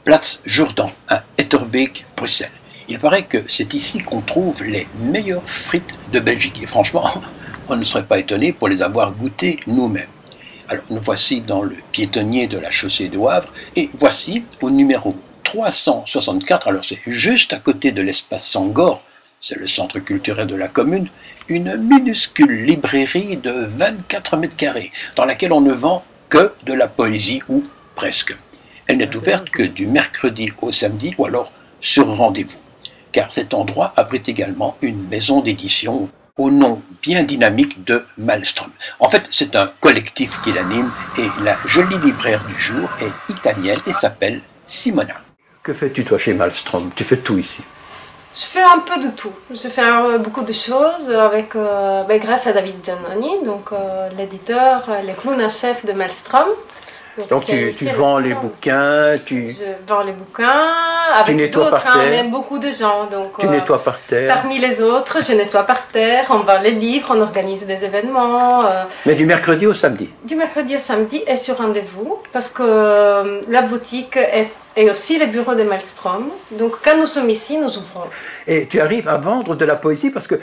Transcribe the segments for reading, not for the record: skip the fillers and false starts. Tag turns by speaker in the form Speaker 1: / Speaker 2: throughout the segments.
Speaker 1: place Jourdan, à Etterbeek, Bruxelles. Il paraît que c'est ici qu'on trouve les meilleures frites de Belgique. Et franchement, on ne serait pas étonné pour les avoir goûtées nous-mêmes. Alors, nous voici dans le piétonnier de la chaussée de Wavre, et voici au numéro 364, alors c'est juste à côté de l'espace Sangor, c'est le centre culturel de la commune, une minuscule librairie de 24 mètres carrés, dans laquelle on ne vend que de la poésie, ou presque. Elle n'est ouverte que du mercredi au samedi, ou alors sur rendez-vous, car cet endroit abrite également une maison d'édition au nom bien dynamique de Malmström. En fait, c'est un collectif qui l'anime, et la jolie libraire du jour est italienne et s'appelle Simona. Que fais-tu toi chez Malmström? Tu fais tout ici?
Speaker 2: Je fais un peu de tout. Je fais beaucoup de choses avec, grâce à David Giannoni, donc l'éditeur, le clown à chef de Malmström.
Speaker 1: Donc tu vends les bouquins,
Speaker 2: Je vends les bouquins, avec d'autres, on aime beaucoup de gens. Donc,
Speaker 1: tu nettoies par terre.
Speaker 2: Parmi les autres, je nettoie par terre, on vend les livres, on organise des événements.
Speaker 1: Mais du mercredi au samedi? Du
Speaker 2: mercredi au samedi et sur rendez-vous, parce que la boutique est aussi le bureau de Malmström. Donc quand nous sommes ici, nous ouvrons.
Speaker 1: Et tu arrives à vendre de la poésie, parce que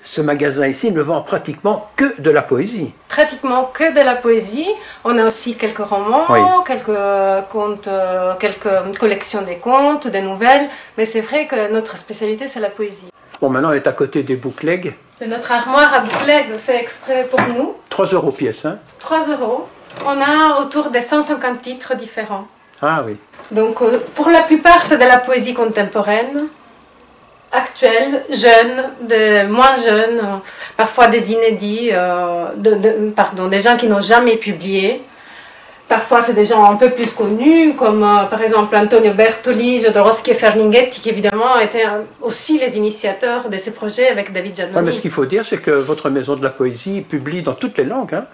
Speaker 1: ce magasin ici ne vend pratiquement que de la poésie.
Speaker 2: Pratiquement que de la poésie. On a aussi quelques romans, oui, quelques contes, quelques collections des contes, des nouvelles. Mais c'est vrai que notre spécialité, c'est la poésie.
Speaker 1: Bon, maintenant, on est à côté des booklegs.
Speaker 2: C'est notre armoire à booklegs fait exprès pour nous.
Speaker 1: 3 € pièce, hein?
Speaker 2: 3 €. On a autour de 150 titres différents.
Speaker 1: Ah oui.
Speaker 2: Donc, pour la plupart, c'est de la poésie contemporaine. Actuels, jeunes, moins jeunes, parfois des inédits, des gens qui n'ont jamais publié. Parfois, c'est des gens un peu plus connus, comme par exemple Antonio Bertoli, Jodorowsky et Ferlinghetti, qui évidemment étaient aussi les initiateurs de ces projets avec David Giannoni.
Speaker 1: Ouais, mais ce qu'il faut dire, c'est que votre maison de la poésie publie dans toutes les langues, hein?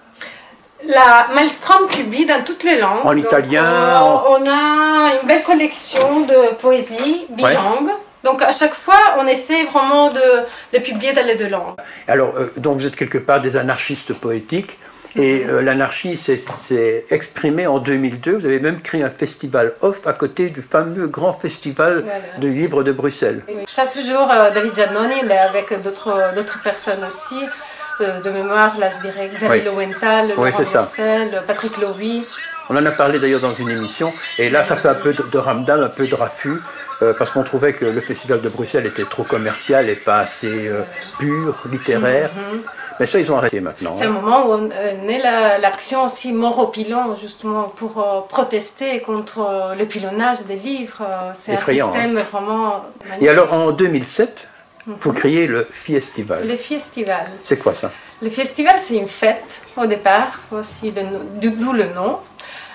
Speaker 2: La Malmström publie dans toutes les langues.
Speaker 1: En italien.
Speaker 2: On a une belle collection de poésie bilingue. Ouais. Donc à chaque fois, on essaie vraiment de publier dans les 2 langues.
Speaker 1: Alors, donc vous êtes quelque part des anarchistes poétiques, et l'anarchie s'est exprimée en 2002. Vous avez même créé un festival off à côté du fameux grand festival du livre de Bruxelles.
Speaker 2: Oui. Ça toujours David Giannoni, mais avec d'autres personnes aussi. De mémoire, là je dirais Xavier Lowenthal, Laurent Marcel, Patrick Lowy.
Speaker 1: On en a parlé d'ailleurs dans une émission, et là ça fait un peu de Ramdal, un peu de Raffut, parce qu'on trouvait que le festival de Bruxelles était trop commercial et pas assez pur, littéraire. Mais ça, ils ont arrêté maintenant.
Speaker 2: C'est un moment où on est l'action aussi mort au pilon, justement, pour protester contre le pilonnage des livres. C'est un système vraiment magnifique.
Speaker 1: Et alors, en 2007, vous créez le Fiestival.
Speaker 2: Le Fiestival.
Speaker 1: C'est quoi ça?
Speaker 2: Le Fiestival, c'est une fête, au départ, aussi d'où le nom.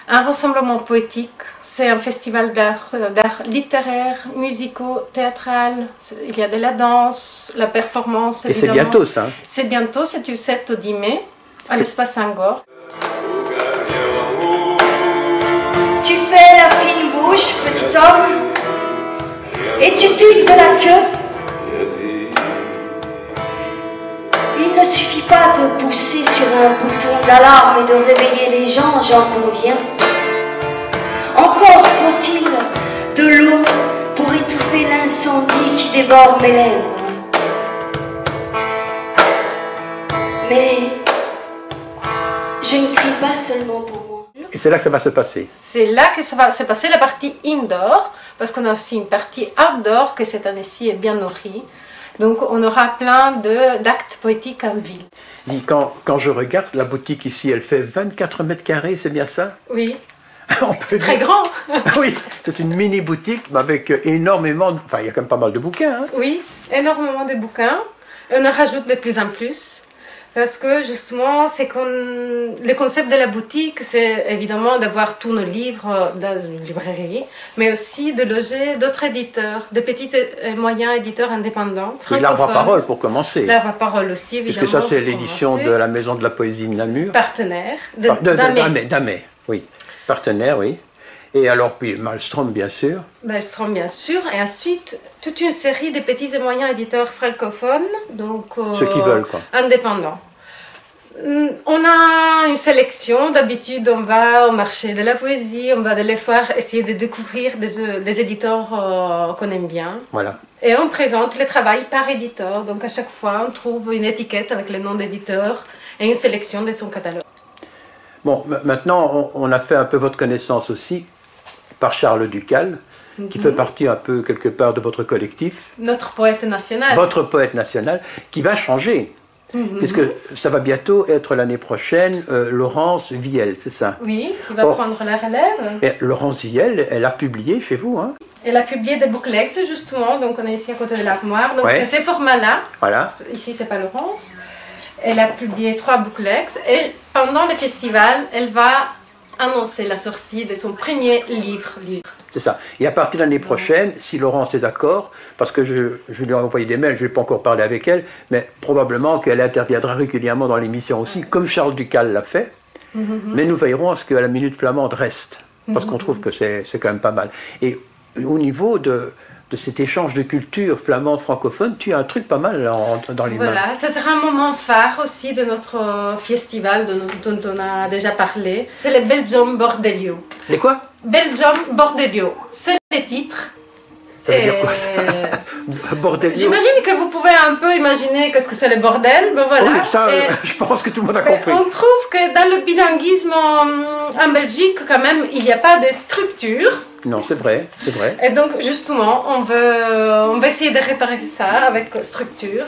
Speaker 2: Un rassemblement poétique, c'est un festival d'art littéraire, musicaux, théâtral. Il y a de la danse, la performance,
Speaker 1: évidemment. Et c'est bientôt ça?
Speaker 2: C'est bientôt, c'est du 7 au 10 mai, à l'espace Sangor.
Speaker 3: Tu fais la fine bouche, petit homme, et tu piques de la queue. Il ne suffit pas de pousser sur un bouton d'alarme et de réveiller les gens, j'en conviens. Encore faut-il de l'eau pour étouffer l'incendie qui dévore mes lèvres. Mais je ne crie pas seulement pour moi.
Speaker 1: Et c'est là que ça va se passer?
Speaker 2: C'est là que ça va se passer, la partie indoor, parce qu'on a aussi une partie outdoor que cette année-ci est bien nourrie. Donc on aura plein d'actes poétiques en ville.
Speaker 1: Et quand je regarde, la boutique ici, elle fait 24 mètres carrés, c'est bien ça?
Speaker 2: Oui. C'est très grand.
Speaker 1: Oui, c'est une mini boutique avec énormément, enfin il y a quand même pas mal de bouquins. Hein?
Speaker 2: Oui, énormément de bouquins. On en rajoute de plus en plus. Parce que justement, le concept de la boutique, c'est évidemment d'avoir tous nos livres dans une librairie, mais aussi de loger d'autres éditeurs, de petits et moyens éditeurs indépendants, francophones.
Speaker 1: L'arbre à parole pour commencer.
Speaker 2: L'arbre à parole aussi, évidemment.
Speaker 1: Puisque ça, c'est l'édition de la Maison de la Poésie de Namur.
Speaker 2: Partenaire.
Speaker 1: D'Amé, oui. Partenaire, oui. Et alors, puis Malmström, bien sûr.
Speaker 2: Malmström, bien sûr. Et ensuite, toute une série de petits et moyens éditeurs francophones, donc
Speaker 1: ceux qui veulent, quoi.
Speaker 2: Indépendants. On a une sélection. D'habitude, on va au marché de la poésie, on va dans les foires essayer de découvrir des éditeurs qu'on aime bien.
Speaker 1: Voilà.
Speaker 2: Et on présente le travail par éditeur. Donc à chaque fois, on trouve une étiquette avec le nom d'éditeur et une sélection de son catalogue.
Speaker 1: Bon, maintenant, on a fait un peu votre connaissance aussi par Charles Ducal, qui fait partie un peu quelque part de votre collectif.
Speaker 2: Notre poète national.
Speaker 1: Votre poète national, qui va changer. Puisque ça va bientôt être l'année prochaine Laurence Vielle, c'est ça?
Speaker 2: Oui, qui va prendre la relève.
Speaker 1: Et Laurence Vielle, elle a publié chez vous, hein?
Speaker 2: Elle a publié des bouclettes, justement, donc on est ici à côté de l'armoire. Donc c'est ces formats-là.
Speaker 1: Voilà.
Speaker 2: Ici, c'est pas Laurence. Elle a publié 3 bouclettes et pendant le festival, elle va annoncer la sortie de son premier livre.
Speaker 1: C'est ça. Et à partir de l'année prochaine, si Laurence est d'accord, parce que je lui ai envoyé des mails, je ne vais pas encore parler avec elle, mais probablement qu'elle interviendra régulièrement dans l'émission aussi, comme Charles Ducal l'a fait. Mais nous veillerons à ce que la Minute Flamande reste, parce qu'on trouve que c'est quand même pas mal. Et au niveau de cet échange de culture flamande francophone, tu as un truc pas mal dans les mains.
Speaker 2: Voilà, ça sera un moment phare aussi de notre festival dont on a déjà parlé. C'est le Belgium Bordelio.
Speaker 1: Les quoi?
Speaker 2: Belgium Bordelio. C'est le titre.
Speaker 1: Ça veut dire quoi ça? Bordelio.
Speaker 2: J'imagine que vous pouvez un peu imaginer qu'est-ce que c'est le bordel. Ben voilà.
Speaker 1: Oui, ça, je pense que tout le monde a compris.
Speaker 2: On trouve que dans le bilinguisme en Belgique, quand même, il n'y a pas de structure.
Speaker 1: Non, c'est vrai, c'est vrai.
Speaker 2: Et donc, justement, on veut essayer de réparer ça avec structure.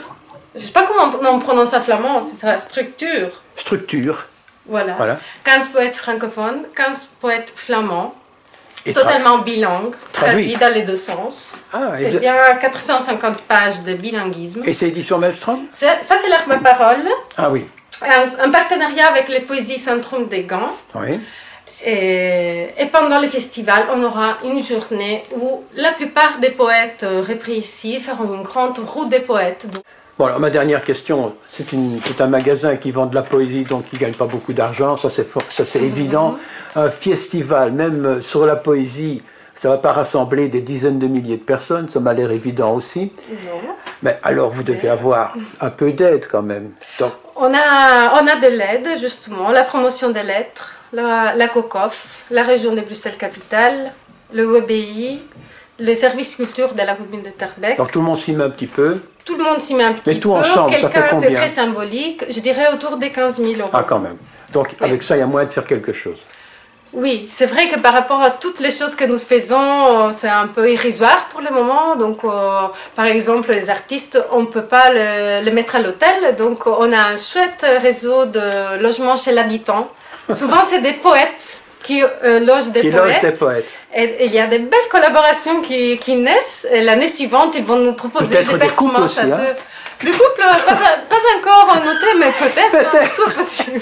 Speaker 2: Je ne sais pas comment on prononce en flamand, ce sera structure.
Speaker 1: Structure.
Speaker 2: Voilà. 15 poètes francophones, 15 poètes flamands, et totalement bilingues, traduits dans les deux sens. Ah, c'est bien 450 pages de bilinguisme.
Speaker 1: Et c'est édition Maelstrom?
Speaker 2: Ça, c'est l'Arme Parole.
Speaker 1: Ah oui.
Speaker 2: Un partenariat avec les Poésies Centrum des Gants.
Speaker 1: Oui.
Speaker 2: Et pendant le festival, on aura une journée où la plupart des poètes repris ici feront une grande route des poètes.
Speaker 1: Bon, alors ma dernière question, c'est un magasin qui vend de la poésie, donc qui ne gagne pas beaucoup d'argent, ça c'est évident. Un festival, même sur la poésie, ça ne va pas rassembler des dizaines de milliers de personnes, ça m'a l'air évident aussi.
Speaker 2: Non.
Speaker 1: Mais alors vous devez avoir un peu d'aide quand même. Donc...
Speaker 2: On a de l'aide, justement, la promotion des lettres, la COCOF, la région de Bruxelles-Capitale, le WBI, le service culture de la commune de Terrebecque.
Speaker 1: Donc tout le monde s'y met un petit peu.
Speaker 2: Tout le monde s'y met un petit peu.
Speaker 1: Mais tout ensemble, ça fait combien?
Speaker 2: C'est très symbolique, je dirais autour des 15 000 €.
Speaker 1: Ah quand même. Donc avec ça, il y a moyen de faire quelque chose. Oui,
Speaker 2: c'est vrai que par rapport à toutes les choses que nous faisons, c'est un peu irrisoire pour le moment. Donc, par exemple, les artistes, on ne peut pas les mettre à l'hôtel. Donc, on a un chouette réseau de logements chez l'habitant. Souvent, c'est des poètes qui logent des poètes. Et il y a des belles collaborations qui naissent. Et l'année suivante, ils vont nous proposer des performances à deux. Des couples, pas encore notés, mais peut-être. Tout est possible.